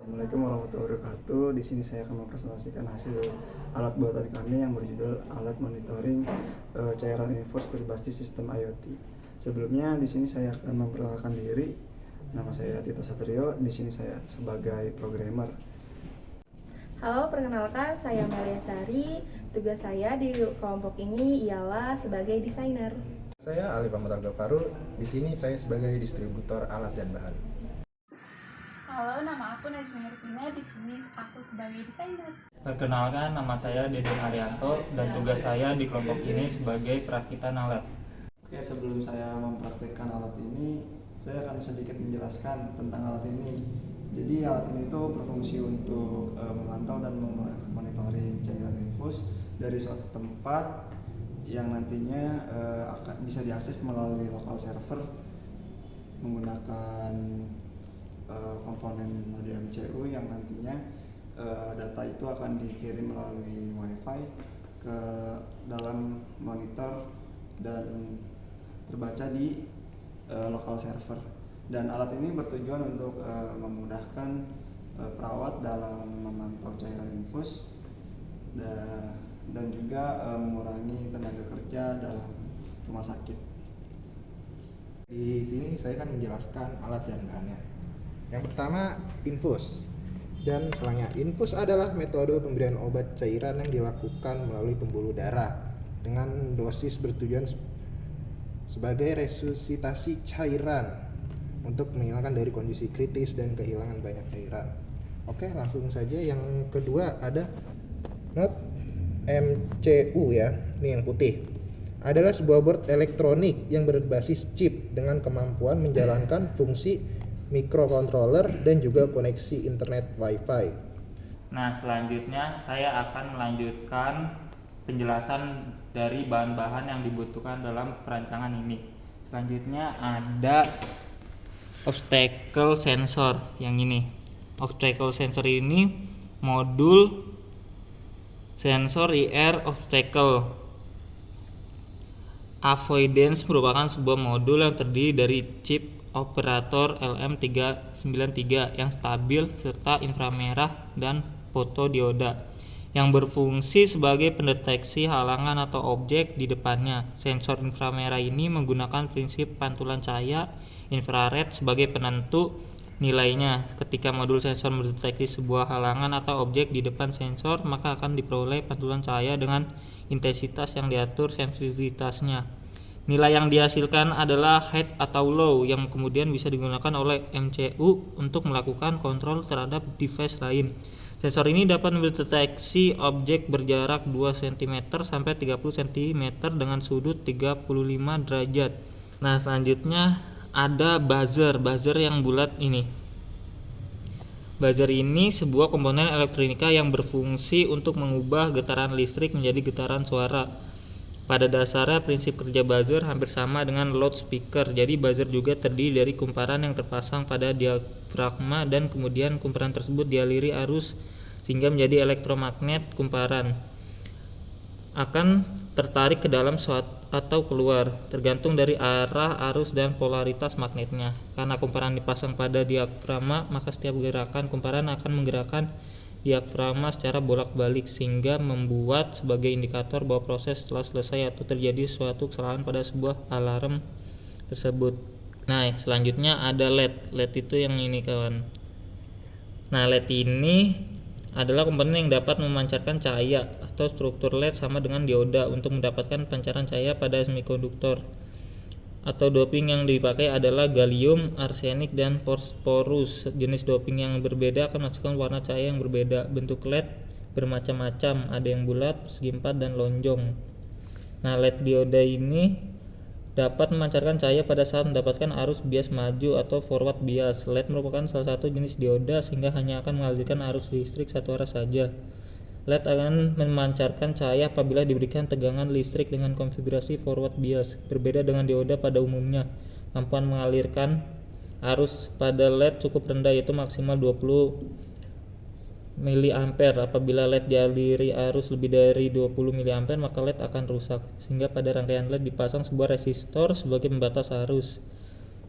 Assalamualaikum warahmatullahi wabarakatuh. Di sini saya akan mempresentasikan hasil alat buatan kami yang berjudul alat monitoring cairan infus berbasis sistem IoT. Sebelumnya di sini saya akan memperkenalkan diri. Nama saya Tito Satrio. Di sini saya sebagai programmer. Halo, perkenalkan saya Maria Sari. Tugas saya di kelompok ini ialah sebagai desainer. Saya Ali Pamar Faru. Di sini saya sebagai distributor alat dan bahan. Halo, nama aku Najmi Irvina. Di sini aku sebagai desainer. Perkenalkan, nama saya Deden Arianto dan tugas saya di kelompok ini sebagai perakitan alat. Oke, sebelum saya mempraktekkan alat ini, saya akan sedikit menjelaskan tentang alat ini. Jadi alat ini itu berfungsi untuk memantau dan memonitoring cairan infus dari suatu tempat yang nantinya akan bisa diakses melalui local server menggunakan komponen modul MCU yang nantinya data itu akan dikirim melalui WiFi ke dalam monitor dan terbaca di local server. Dan alat ini bertujuan untuk memudahkan perawat dalam memantau cairan infus dan juga mengurangi tenaga kerja dalam rumah sakit. Di sini saya akan menjelaskan alat dan bahannya. Yang pertama, infus. Dan selanjutnya, infus adalah metode pemberian obat cairan yang dilakukan melalui pembuluh darah dengan dosis bertujuan sebagai resusitasi cairan untuk menghilangkan dari kondisi kritis dan kehilangan banyak cairan. Oke, langsung saja. Yang kedua ada not MCU ya. Ini yang putih. Adalah sebuah board elektronik yang berbasis chip dengan kemampuan menjalankan fungsi microcontroller dan juga koneksi internet Wi-Fi. Nah, selanjutnya saya akan melanjutkan penjelasan dari bahan-bahan yang dibutuhkan dalam perancangan ini. Selanjutnya ada obstacle sensor yang ini. Obstacle sensor ini modul sensor IR obstacle avoidance merupakan sebuah modul yang terdiri dari chip operator LM393 yang stabil serta inframerah dan fotodioda yang berfungsi sebagai pendeteksi halangan atau objek di depannya. Sensor inframerah ini menggunakan prinsip pantulan cahaya infrared sebagai penentu nilainya. Ketika modul sensor mendeteksi sebuah halangan atau objek di depan sensor, maka akan diperoleh pantulan cahaya dengan intensitas yang diatur sensitivitasnya. Nilai yang dihasilkan adalah high atau low yang kemudian bisa digunakan oleh MCU untuk melakukan kontrol terhadap device lain. Sensor ini dapat mendeteksi objek berjarak 2 cm sampai 30 cm dengan sudut 35 derajat. Nah, selanjutnya ada buzzer yang bulat ini. Buzzer ini sebuah komponen elektronika yang berfungsi untuk mengubah getaran listrik menjadi getaran suara. Pada dasarnya prinsip kerja buzzer hampir sama dengan loudspeaker. Jadi buzzer juga terdiri dari kumparan yang terpasang pada diafragma dan kemudian kumparan tersebut dialiri arus sehingga menjadi elektromagnet. Kumparan akan tertarik ke dalam atau keluar tergantung dari arah arus dan polaritas magnetnya. Karena kumparan dipasang pada diafragma, maka setiap gerakan kumparan akan menggerakkan diafragma secara bolak-balik sehingga membuat sebagai indikator bahwa proses telah selesai atau terjadi suatu kesalahan pada sebuah alarm tersebut. Nah, selanjutnya ada LED. LED itu yang ini kawan. Nah, LED ini adalah komponen yang dapat memancarkan cahaya atau struktur LED sama dengan dioda untuk mendapatkan pancaran cahaya pada semikonduktor. Atau doping yang dipakai adalah gallium, arsenik, dan fosforus. Jenis doping yang berbeda akan menghasilkan warna cahaya yang berbeda. Bentuk LED bermacam-macam, ada yang bulat, persegi empat, dan lonjong. Nah, LED dioda ini dapat memancarkan cahaya pada saat mendapatkan arus bias maju atau forward bias. LED merupakan salah satu jenis dioda sehingga hanya akan mengalirkan arus listrik satu arah saja. LED akan memancarkan cahaya apabila diberikan tegangan listrik dengan konfigurasi forward bias. Berbeda dengan dioda pada umumnya, kemampuan mengalirkan arus pada LED cukup rendah yaitu maksimal 20 mA. Apabila LED dialiri arus lebih dari 20 mA, maka LED akan rusak. Sehingga pada rangkaian LED dipasang sebuah resistor sebagai pembatas arus.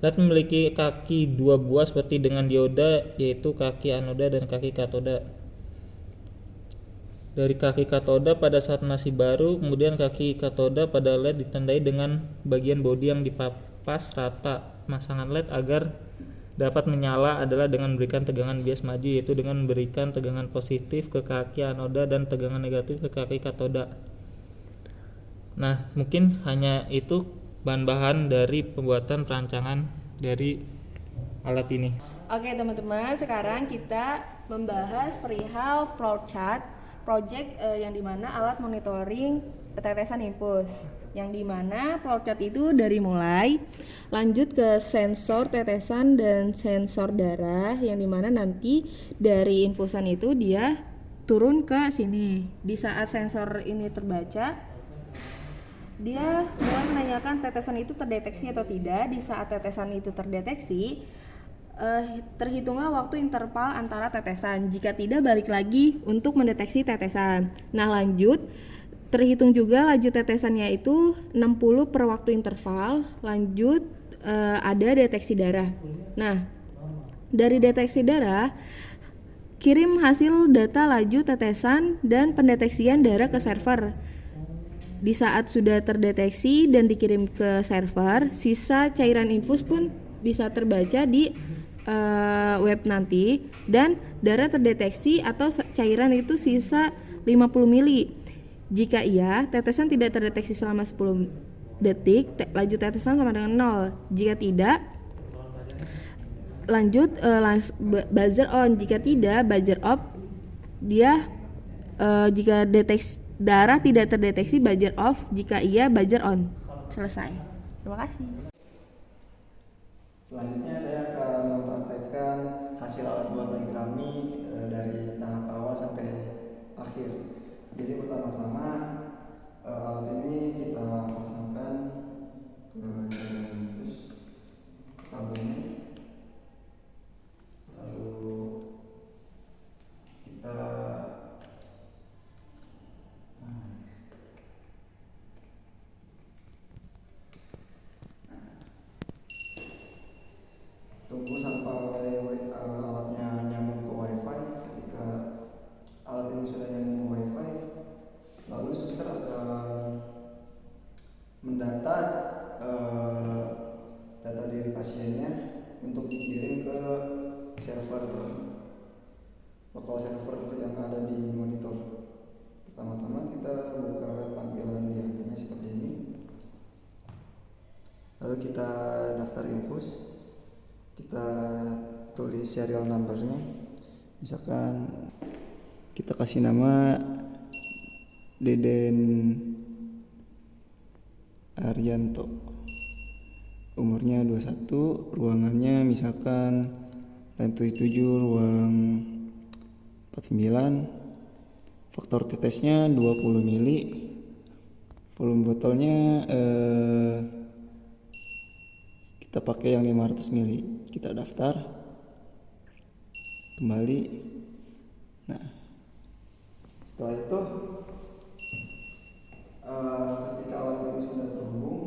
LED memiliki kaki dua buah seperti dengan dioda, yaitu kaki anoda dan kaki katoda. Dari kaki katoda pada saat masih baru, kemudian kaki katoda pada LED ditandai dengan bagian bodi yang dipapas rata. Pemasangan LED agar dapat menyala adalah dengan memberikan tegangan bias maju, yaitu dengan memberikan tegangan positif ke kaki anoda dan tegangan negatif ke kaki katoda. Nah, mungkin hanya itu bahan-bahan dari pembuatan perancangan dari alat ini. Oke teman-teman, sekarang kita membahas perihal flowchart project yang dimana alat monitoring tetesan infus, yang dimana flowchart itu dari mulai lanjut ke sensor tetesan dan sensor darah, yang dimana nanti dari infusan itu dia turun ke sini. Di saat sensor ini terbaca, dia mulai menanyakan tetesan itu terdeteksi atau tidak. Di saat tetesan itu terdeteksi, terhitunglah waktu interval antara tetesan. Jika tidak, balik lagi untuk mendeteksi tetesan. Nah lanjut, terhitung juga laju tetesannya itu 60 per waktu interval. Lanjut ada deteksi darah. Nah dari deteksi darah, kirim hasil data laju tetesan dan pendeteksian darah ke server. Di saat sudah terdeteksi dan dikirim ke server, sisa cairan infus pun bisa terbaca di web nanti, dan darah terdeteksi atau cairan itu sisa 50 mili. Jika iya, tetesan tidak terdeteksi selama 10 detik, laju tetesan sama dengan 0. Jika tidak, lanjut buzzer on. Jika tidak, buzzer off. Dia jika deteksi darah tidak terdeteksi, buzzer off. Jika iya, buzzer on. Selesai. Terima kasih. Selanjutnya saya akan mempraktekkan hasil alat buatan kami dari tahap awal sampai akhir. Jadi pertama-tama alat ini kita pasangkan ke infus tabungnya, lalu kita tunggu sampai alatnya nyambung ke wifi. Ketika alat ini sudah nyambung ke wifi, lalu suster akan mendata data diri pasiennya untuk dikirim ke server lokal server yang ada di monitor. Pertama-tama kita buka tampilan di HP-nya seperti ini, lalu kita daftar infus, kita tulis serial numbernya, misalkan kita kasih nama Deden Arianto, umurnya 21, ruangannya misalkan lantai 7 ruang 49, faktor tetesnya 20 mili, volume botolnya kita pakai yang 500 mili. Kita daftar kembali. Nah setelah itu ketika alat ini sudah terhubung,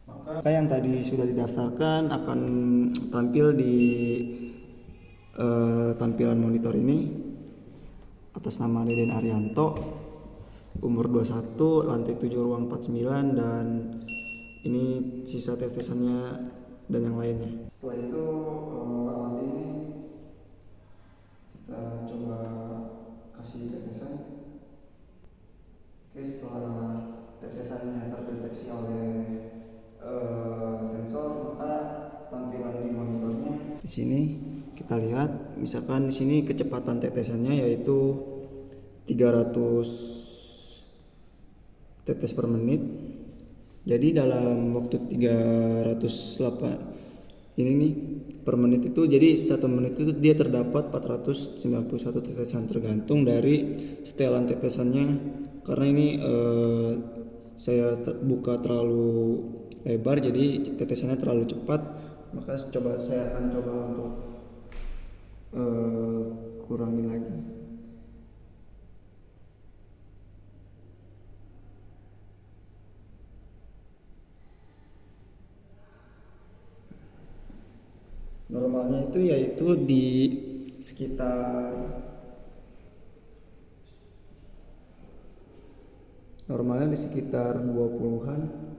maka yang tadi sudah didaftarkan akan tampil di tampilan monitor ini atas nama Deden Arianto, umur 21, lantai 7 ruang 49, dan ini sisa tetesannya dan yang lainnya. Setelah itu alat ini kita coba kasih tetesan. Oke, setelah tetesannya terdeteksi oleh sensor, maka tampilan di monitornya di sini kita lihat, misalkan di sini kecepatan tetesannya yaitu 300 tetes per menit. Jadi dalam waktu 308 ini nih per menit itu, jadi 1 menit itu dia terdapat 491 tetesan, tergantung dari setelan tetesannya. Karena ini saya buka terlalu lebar, jadi tetesannya terlalu cepat, maka saya akan coba untuk kurangin lagi. Normalnya itu yaitu di sekitar normalnya di sekitar 20-an.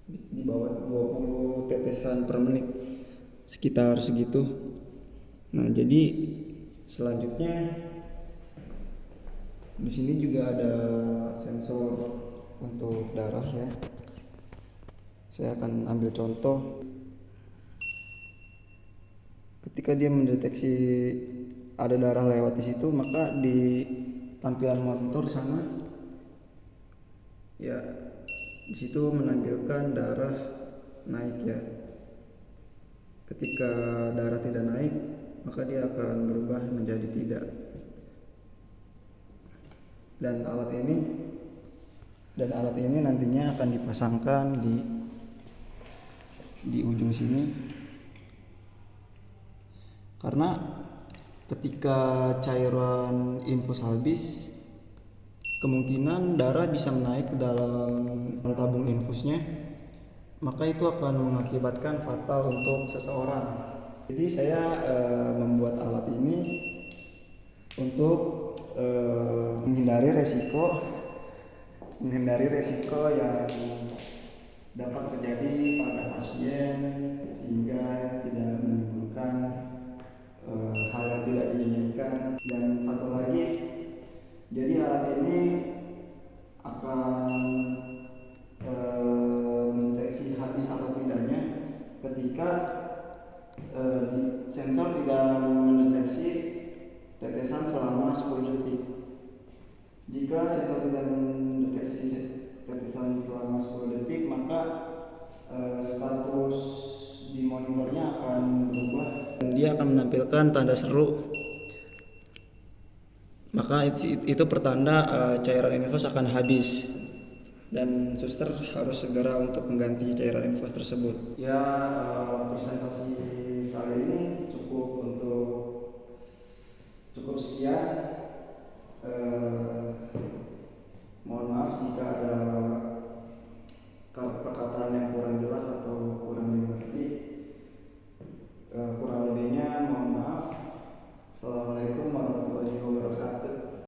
Di bawah 20 tetesan per menit, sekitar segitu. Nah, jadi selanjutnya di sini juga ada sensor untuk darah ya. Saya akan ambil contoh. Ketika dia mendeteksi ada darah lewat di situ, maka di tampilan monitor sana ya di situ menampilkan darah naik ya. Ketika darah tidak naik, maka dia akan berubah menjadi tidak. Dan alat ini nantinya akan dipasangkan di ujung sini. Karena ketika cairan infus habis, kemungkinan darah bisa menaik ke dalam tabung infusnya, maka itu akan mengakibatkan fatal untuk seseorang. Jadi saya membuat alat ini untuk menghindari resiko yang dapat terjadi pada pasien, sehingga tidak menimbulkan hal yang tidak diinginkan. Dan satu lagi, jadi alat ini akan mendeteksi habis atau tidaknya ketika sensor tidak mendeteksi tetesan selama 10 detik. Jika sensor tidak mendeteksi tetesan selama 10 detik, maka status di monitornya akan berubah dan dia akan menampilkan tanda seru. Maka itu pertanda cairan infus akan habis dan suster harus segera untuk mengganti cairan infus tersebut. Ya, presentasi kali ini cukup sekian.